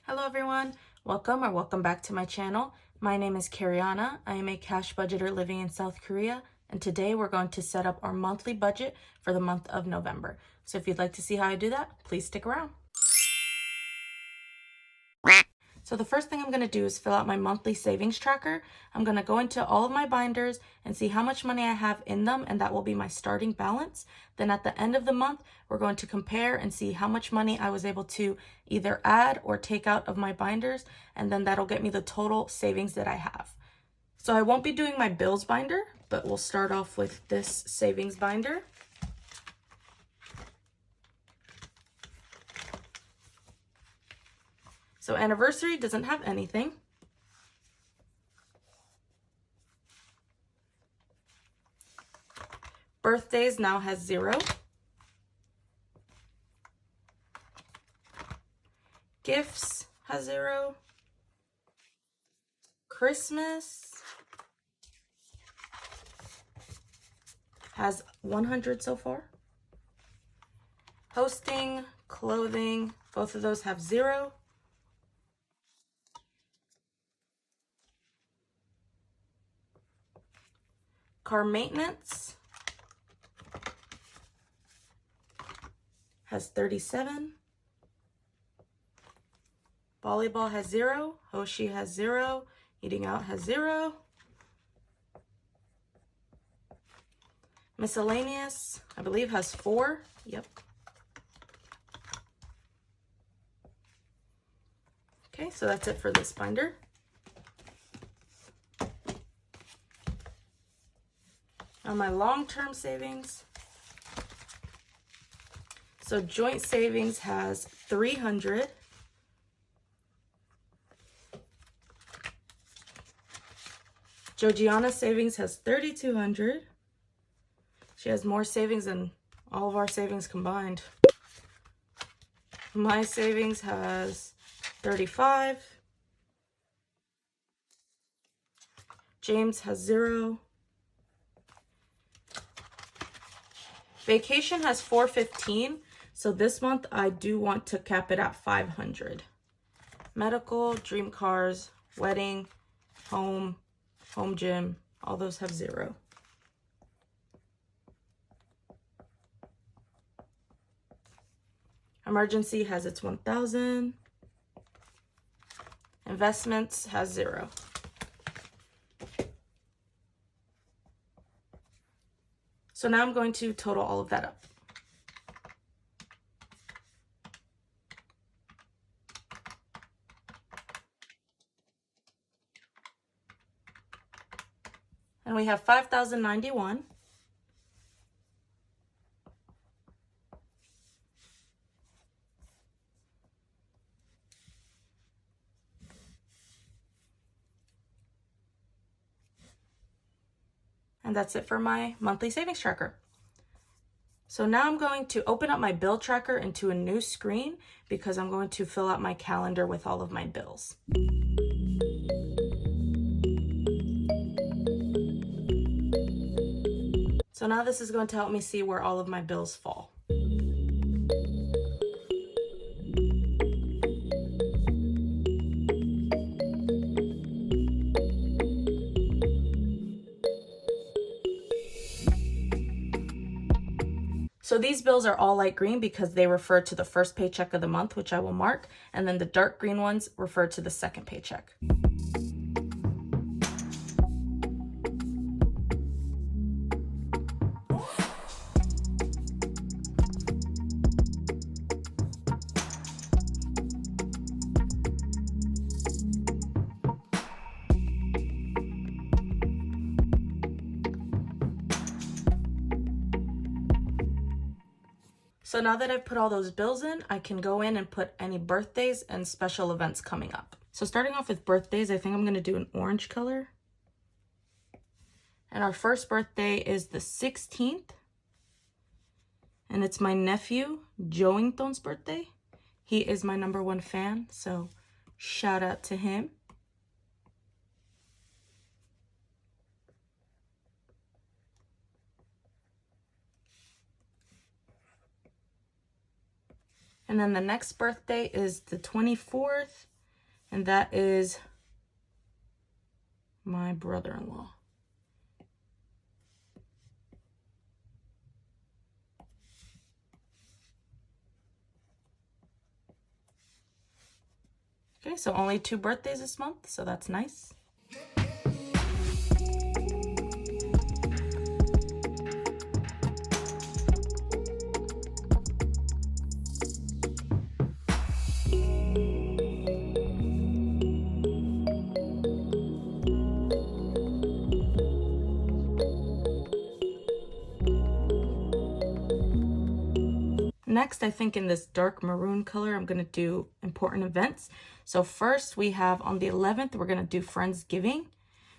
Hello everyone, welcome back to my channel. My name is Kariana. I am a cash budgeter living in South Korea, and today we're going to set up our monthly budget for the month of November. So if you'd like to see how I do that, please stick around. So the first thing I'm going to do is fill out my monthly savings tracker. I'm going to go into all of my binders and see how much money I have in them, and that will be my starting balance. Then at the end of the month, we're going to compare and see how much money I was able to either add or take out of my binders, and then that'll get me the total savings that I have. So I won't be doing my bills binder, but we'll start off with this savings binder. So anniversary doesn't have anything. Birthdays now has 0. Gifts has 0. Christmas has 100 so far. Hosting, clothing, both of those have 0. Car maintenance has 37. Volleyball has 0. Hoshi has 0. Eating out has 0. Miscellaneous, I believe, has 4. Yep. Okay, so that's it for this binder. Now my long-term savings. So joint savings has 300. Georgiana's savings has 3,200. She has more savings than all of our savings combined. My savings has 35. James has 0. Vacation has 415. So this month I do want to cap it at 500. Medical, dream cars, wedding, home gym, all those have 0. Emergency has its 1,000. Investments has 0. So now I'm going to total all of that up. And we have 5,091. And that's it for my monthly savings tracker. So now I'm going to open up my bill tracker into a new screen because I'm going to fill out my calendar with all of my bills. So now this is going to help me see where all of my bills fall. So these bills are all light green because they refer to the first paycheck of the month, which I will mark, and then the dark green ones refer to the second paycheck. So now that I've put all those bills in, I can go in and put any birthdays and special events coming up. So starting off with birthdays, I think I'm going to do an orange color. And our first birthday is the 16th. And it's my nephew, Joington's birthday. He is my #1 fan, so shout out to him. And then the next birthday is the 24th. and that is my brother-in-law. Okay, so only 2 birthdays this month, so that's nice. Next, I think in this dark maroon color, I'm going to do important events. So first we have on the 11th, we're going to do Friendsgiving.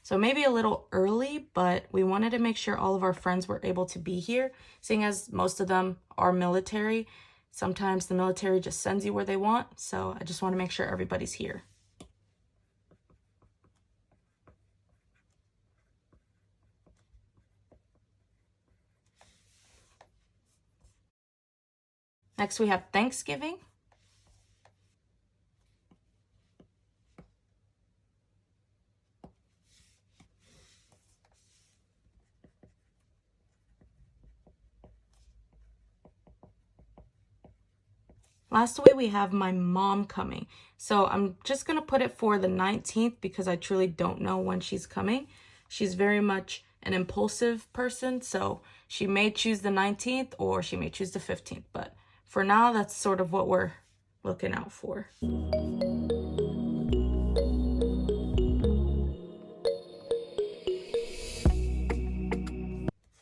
So maybe a little early, but we wanted to make sure all of our friends were able to be here, seeing as most of them are military. Sometimes the military just sends you where they want, so I just want to make sure everybody's here. Next, we have Thanksgiving. Lastly, we have my mom coming. So I'm just going to put it for the 19th because I truly don't know when she's coming. She's very much an impulsive person, so she may choose the 19th or she may choose the 15th. But for now, that's sort of what we're looking out for.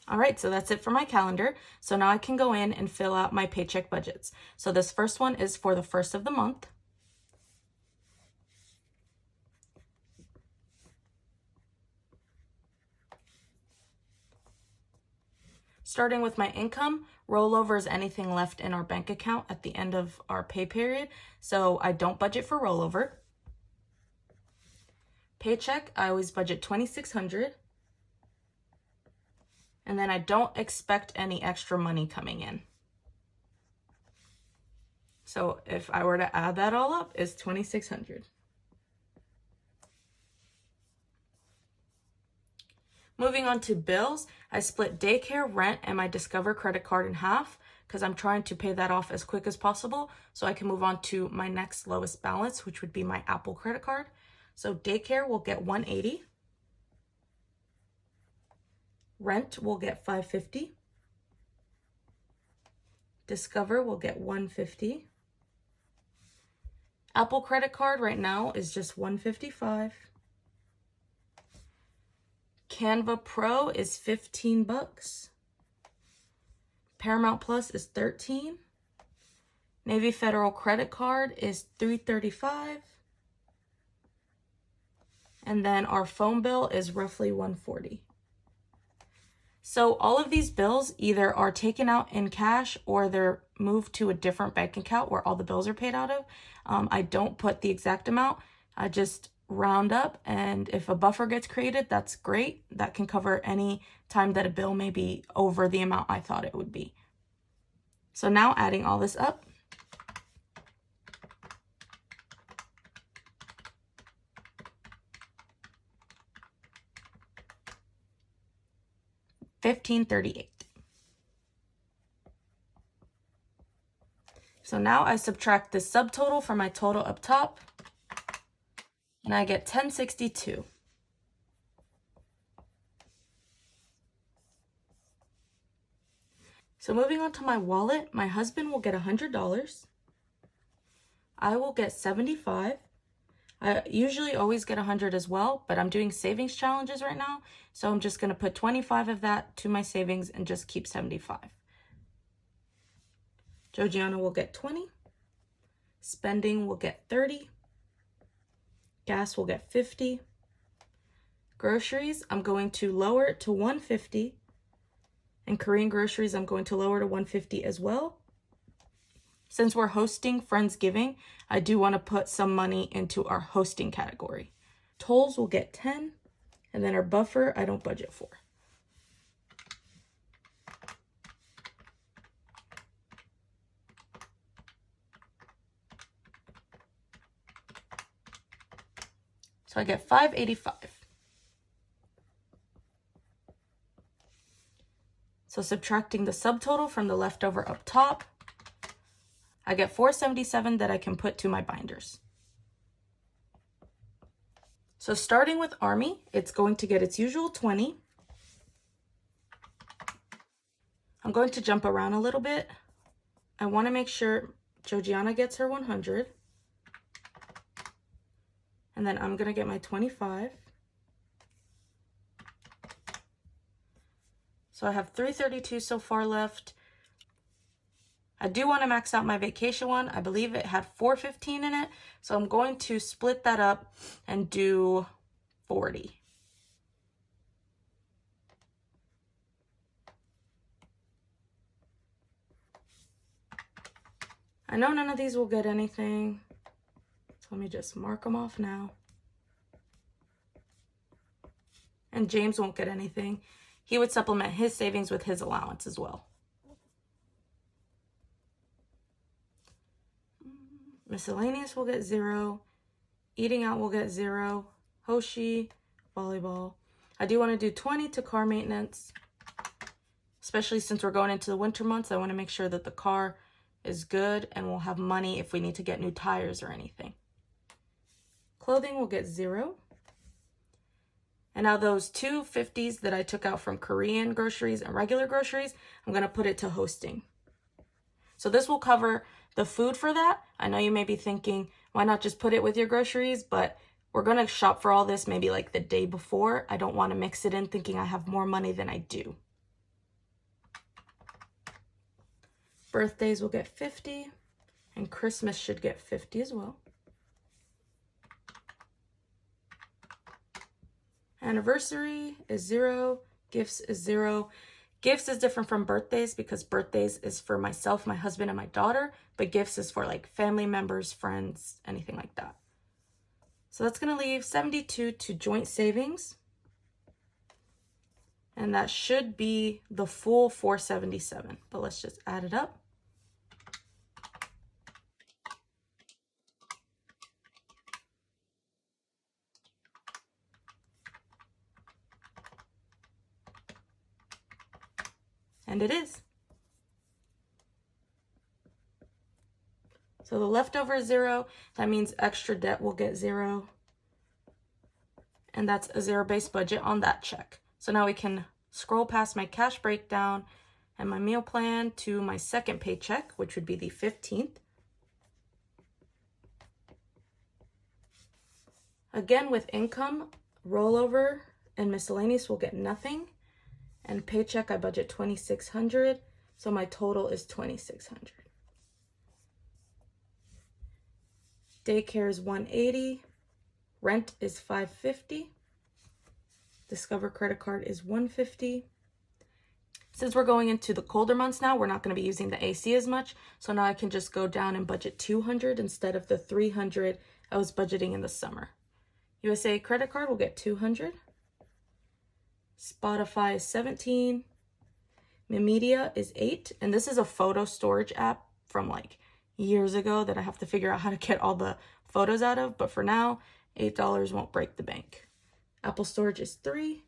All right, so that's it for my calendar. So now I can go in and fill out my paycheck budgets. So this first one is for the first of the month. Starting with my income, rollover is anything left in our bank account at the end of our pay period. So I don't budget for rollover. Paycheck, I always budget $2,600. And then I don't expect any extra money coming in. So if I were to add that all up, it's $2,600. Moving on to bills, I split daycare, rent, and my Discover credit card in half because I'm trying to pay that off as quick as possible so I can move on to my next lowest balance, which would be my Apple credit card. So daycare will get $180. Rent will get $550. Discover will get $150. Apple credit card right now is just $155. Canva Pro is $15. Paramount Plus is $13. Navy Federal credit card is $335. And then our phone bill is roughly $140. So all of these bills either are taken out in cash or they're moved to a different bank account where all the bills are paid out of. I don't put the exact amount. I just round up, and if a buffer gets created, that's great. That can cover any time that a bill may be over the amount I thought it would be. So now adding all this up, $1,538. So now I subtract the subtotal from my total up top, and I get $1,062. So moving on to my wallet, my husband will get $100. I will get $75. I usually always get 100 as well, but I'm doing savings challenges right now, so I'm just going to put 25 of that to my savings and just keep 75. Georgiana will get 20. Spending will get 30. Gas will get 50. Groceries, I'm going to lower it to 150. And Korean groceries, I'm going to lower to 150 as well. Since we're hosting Friendsgiving, I do want to put some money into our hosting category. Tolls will get 10, and then our buffer, I don't budget for. So I get $585. So subtracting the subtotal from the leftover up top, I get $477 that I can put to my binders. So starting with Army, it's going to get its usual 20. I'm going to jump around a little bit. I want to make sure Georgiana gets her 100. And then I'm going to get my 25. So I have 332 so far left. I do want to max out my vacation one. I believe it had 415 in it. So I'm going to split that up and do 40. I know none of these will get anything. So let me just mark them off now. And James won't get anything. He would supplement his savings with his allowance as well. Miscellaneous will get 0. Eating out will get 0. Hoshi, volleyball. I do want to do 20 to car maintenance. Especially since we're going into the winter months, I want to make sure that the car is good and we'll have money if we need to get new tires or anything. Clothing will get 0. And now those two 50s that I took out from Korean groceries and regular groceries, I'm going to put it to hosting. So this will cover the food for that. I know you may be thinking, why not just put it with your groceries? But we're going to shop for all this maybe like the day before. I don't want to mix it in thinking I have more money than I do. Birthdays will get 50, and Christmas should get 50 as well. Anniversary is 0, gifts is 0. Gifts is different from birthdays because birthdays is for myself, my husband, and my daughter, but gifts is for like family members, friends, anything like that. So that's going to leave 72 to joint savings. And that should be the full 477, but let's just add it up. And it is. So the leftover is 0. That means extra debt will get 0. And that's a zero-based budget on that check. So now we can scroll past my cash breakdown and my meal plan to my second paycheck, which would be the 15th. Again, with income, rollover and miscellaneous will get nothing. And paycheck, I budget $2,600. So my total is $2,600. Daycare is $180. Rent is $550. Discover credit card is $150. Since we're going into the colder months now, we're not going to be using the AC as much. So now I can just go down and budget $200 instead of the $300 I was budgeting in the summer. USA credit card will get $200. Spotify is $17. Media is $8. And this is a photo storage app from like years ago that I have to figure out how to get all the photos out of. But for now, $8 won't break the bank. Apple storage is $3.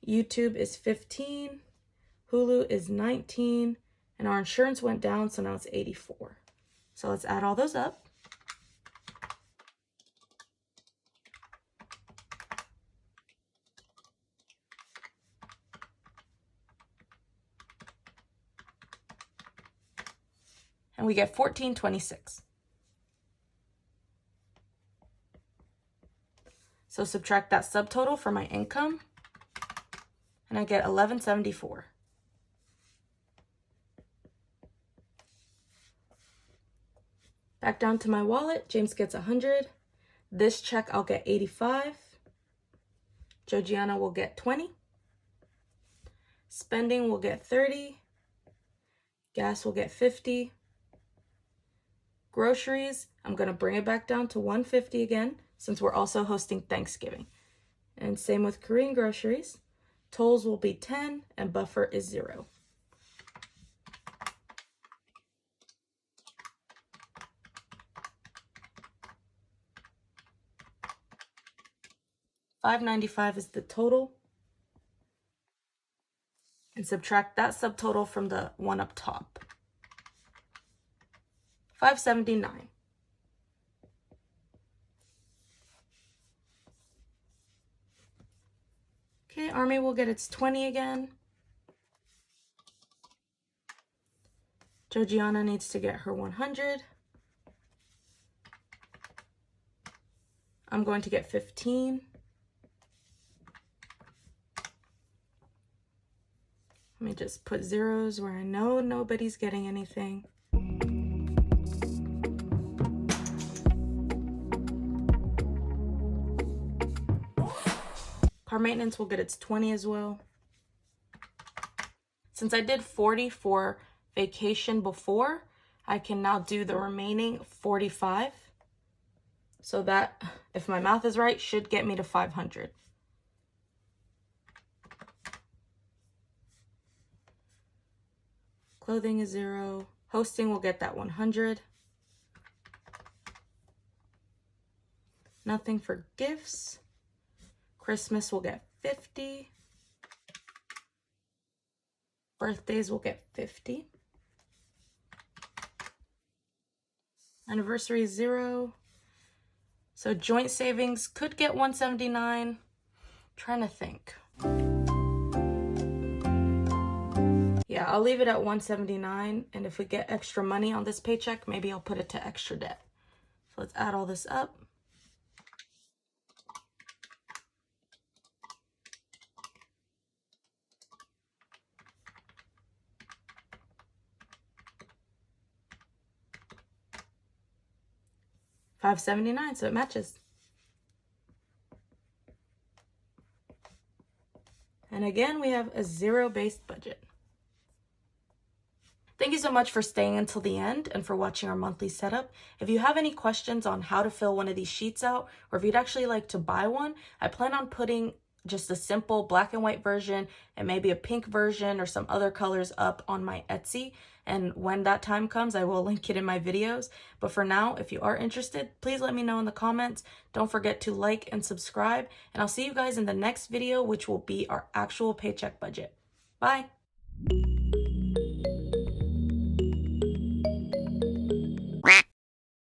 YouTube is $15. Hulu is $19. And our insurance went down, so now it's $84. So let's add all those up. And we get $1,426. So subtract that subtotal for my income, and I get $1,174. Back down to my wallet, James gets 100. This check I'll get 85. Georgiana will get 20. Spending will get 30. Gas will get 50. Groceries, I'm going to bring it back down to 150 again, since we're also hosting Thanksgiving. And same with Korean groceries. Tolls will be 10 and buffer is 0. $595 is the total. And subtract that subtotal from the one up top. $579. Okay, Army will get its 20 again. Georgiana needs to get her 100. I'm going to get 15. Let me just put zeros where I know nobody's getting anything. Car maintenance will get its 20 as well. Since I did 40 for vacation before, I can now do the remaining 45. So that, if my math is right, should get me to 500. Clothing is 0. Hosting will get that 100. Nothing for gifts. Christmas will get 50. Birthdays will get 50. Anniversary is 0. So joint savings could get 179. Trying to think. Yeah, I'll leave it at 179. And if we get extra money on this paycheck, maybe I'll put it to extra debt. So let's add all this up. $579, so it matches. And again, we have a zero-based budget. Thank you so much for staying until the end and for watching our monthly setup. If you have any questions on how to fill one of these sheets out, or if you'd actually like to buy one, I plan on putting just a simple black and white version and maybe a pink version or some other colors up on my Etsy. And when that time comes, I will link it in my videos. But for now, if you are interested, please let me know in the comments. Don't forget to like and subscribe. And I'll see you guys in the next video, which will be our actual paycheck budget. Bye.